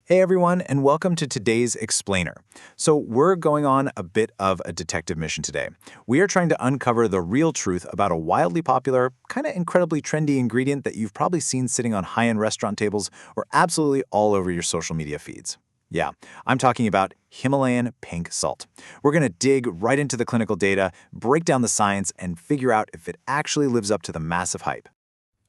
Hey everyone, and welcome to today's Explainer. So we're going on a bit of a detective mission today. We are trying to uncover the real truth about a wildly popular, kind of incredibly trendy ingredient that you've probably seen sitting on high-end restaurant tables or absolutely all over your social media feeds. Yeah, I'm talking about Himalayan pink salt. We're going to dig right into the clinical data, break down the science, and figure out if it actually lives up to the massive hype.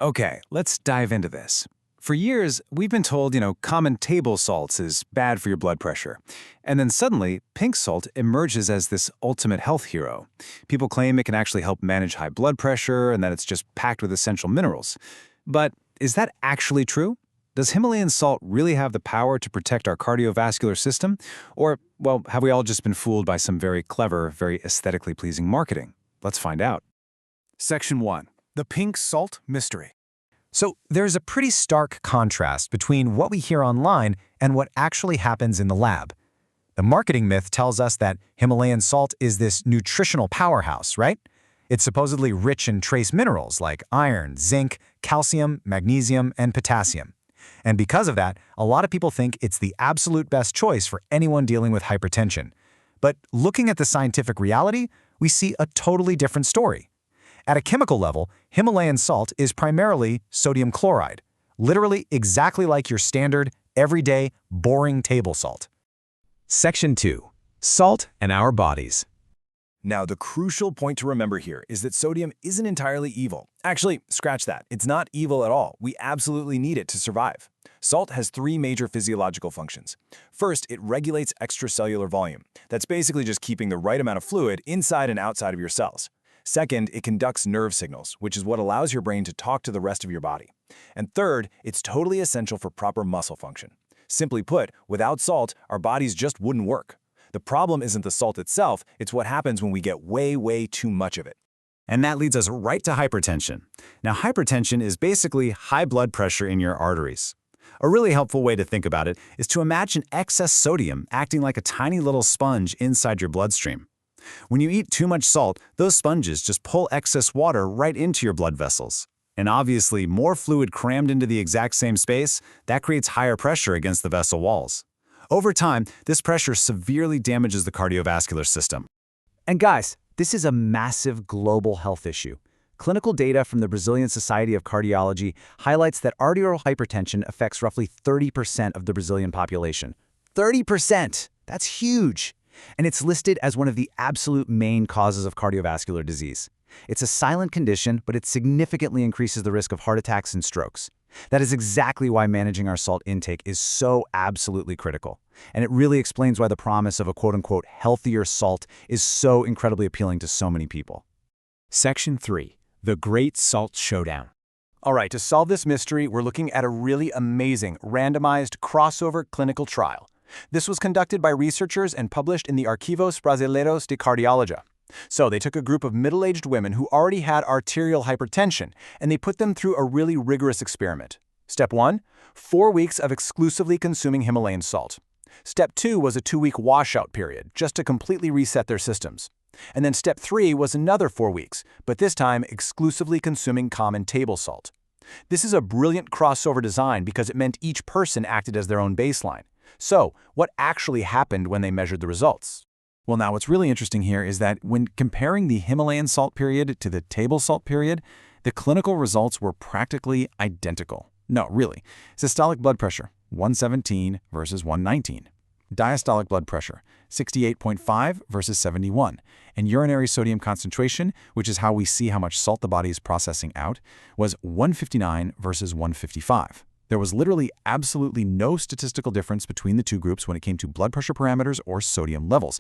Okay, let's dive into this. For years, we've been told, common table salts is bad for your blood pressure. And then suddenly, pink salt emerges as this ultimate health hero. People claim it can actually help manage high blood pressure and that it's just packed with essential minerals. But is that actually true? Does Himalayan salt really have the power to protect our cardiovascular system? Or, well, have we all just been fooled by some very clever, very aesthetically pleasing marketing? Let's find out. Section 1. The Pink Salt Mystery. So there's a pretty stark contrast between what we hear online and what actually happens in the lab. The marketing myth tells us that Himalayan salt is this nutritional powerhouse, right? It's supposedly rich in trace minerals like iron, zinc, calcium, magnesium, and potassium. And because of that, a lot of people think it's the absolute best choice for anyone dealing with hypertension. But looking at the scientific reality, we see a totally different story. At a chemical level, Himalayan salt is primarily sodium chloride, literally exactly like your standard, everyday, boring table salt. Section 2. Salt and our bodies. Now, the crucial point to remember here is that sodium isn't entirely evil. Actually, scratch that. It's not evil at all. We absolutely need it to survive. Salt has three major physiological functions. First, it regulates extracellular volume. That's basically just keeping the right amount of fluid inside and outside of your cells. Second, it conducts nerve signals, which is what allows your brain to talk to the rest of your body. And third, it's totally essential for proper muscle function. Simply put, without salt, our bodies just wouldn't work. The problem isn't the salt itself, it's what happens when we get way too much of it. And that leads us right to hypertension. Now, hypertension is basically high blood pressure in your arteries. A really helpful way to think about it is to imagine excess sodium acting like a tiny little sponge inside your bloodstream. When you eat too much salt, those sponges just pull excess water right into your blood vessels. And obviously, more fluid crammed into the exact same space, that creates higher pressure against the vessel walls. Over time, this pressure severely damages the cardiovascular system. And guys, this is a massive global health issue. Clinical data from the Brazilian Society of Cardiology highlights that arterial hypertension affects roughly 30% of the Brazilian population. 30%! That's huge! And it's listed as one of the absolute main causes of cardiovascular disease. It's a silent condition, but it significantly increases the risk of heart attacks and strokes. That is exactly why managing our salt intake is so absolutely critical. And it really explains why the promise of a quote-unquote healthier salt is so incredibly appealing to so many people. Section 3. The Great Salt Showdown. All right, to solve this mystery, we're looking at a really amazing randomized crossover clinical trial. This was conducted by researchers and published in the Arquivos Brasileiros de Cardiologia. So they took a group of middle-aged women who already had arterial hypertension, and they put them through a really rigorous experiment. Step 1, 4 weeks of exclusively consuming Himalayan salt. Step 2 was a 2-week washout period, just to completely reset their systems. And then step 3 was another 4 weeks, but this time exclusively consuming common table salt. This is a brilliant crossover design because it meant each person acted as their own baseline. So, what actually happened when they measured the results? Well, now what's really interesting here is that when comparing the Himalayan salt period to the table salt period, the clinical results were practically identical. No, really. Systolic blood pressure, 117 versus 119. Diastolic blood pressure, 68.5 versus 71. And urinary sodium concentration, which is how we see how much salt the body is processing out, was 159 versus 155. There was literally absolutely no statistical difference between the two groups when it came to blood pressure parameters or sodium levels.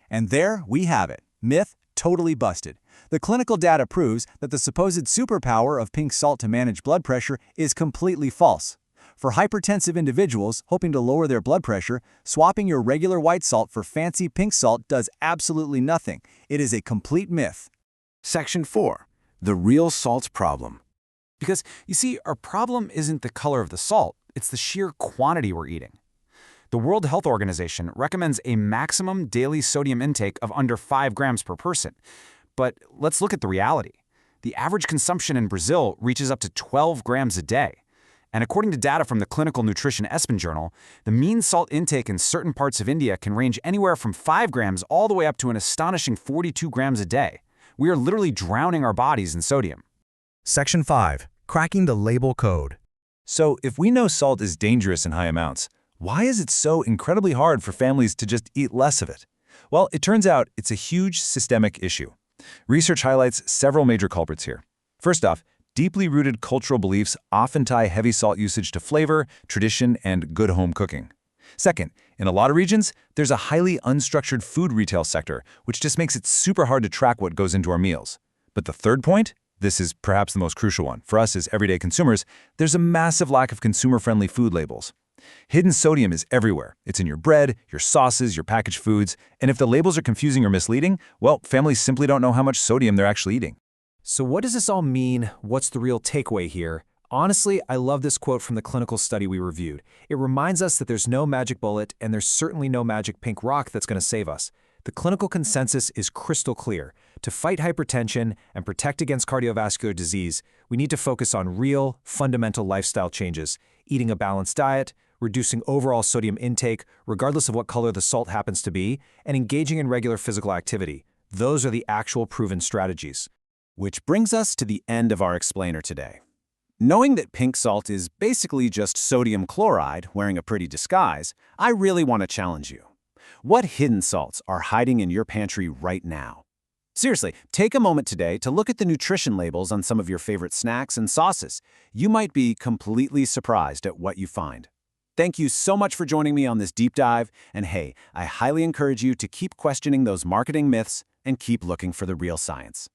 And there we have it. Myth totally busted. The clinical data proves that the supposed superpower of pink salt to manage blood pressure is completely false. For hypertensive individuals hoping to lower their blood pressure, swapping your regular white salt for fancy pink salt does absolutely nothing. It is a complete myth. Section 4. The real salt problem. Because, you see, our problem isn't the color of the salt, it's the sheer quantity we're eating. The World Health Organization recommends a maximum daily sodium intake of under 5 grams per person. But let's look at the reality. The average consumption in Brazil reaches up to 12 grams a day. And according to data from the Clinical Nutrition ESPN Journal, the mean salt intake in certain parts of India can range anywhere from 5 grams all the way up to an astonishing 42 grams a day. We are literally drowning our bodies in sodium. Section 5. Cracking the label code. So if we know salt is dangerous in high amounts, why is it so incredibly hard for families to just eat less of it? Well, it turns out it's a huge systemic issue. Research highlights several major culprits here. First off, deeply rooted cultural beliefs often tie heavy salt usage to flavor, tradition, and good home cooking. Second, in a lot of regions, there's a highly unstructured food retail sector, which just makes it super hard to track what goes into our meals. But the third point, this is perhaps the most crucial one, for us as everyday consumers, there's a massive lack of consumer-friendly food labels. Hidden sodium is everywhere. It's in your bread, your sauces, your packaged foods, and if the labels are confusing or misleading, well, families simply don't know how much sodium they're actually eating. So what does this all mean? What's the real takeaway here? Honestly, I love this quote from the clinical study we reviewed. It reminds us that there's no magic bullet, and there's certainly no magic pink rock that's going to save us. The clinical consensus is crystal clear. To fight hypertension and protect against cardiovascular disease, we need to focus on real, fundamental lifestyle changes, eating a balanced diet, reducing overall sodium intake, regardless of what color the salt happens to be, and engaging in regular physical activity. Those are the actual proven strategies. Which brings us to the end of our explainer today. Knowing that pink salt is basically just sodium chloride wearing a pretty disguise, I really want to challenge you. What hidden salts are hiding in your pantry right now? Seriously, take a moment today to look at the nutrition labels on some of your favorite snacks and sauces. You might be completely surprised at what you find. Thank you so much for joining me on this deep dive, and hey, I highly encourage you to keep questioning those marketing myths and keep looking for the real science.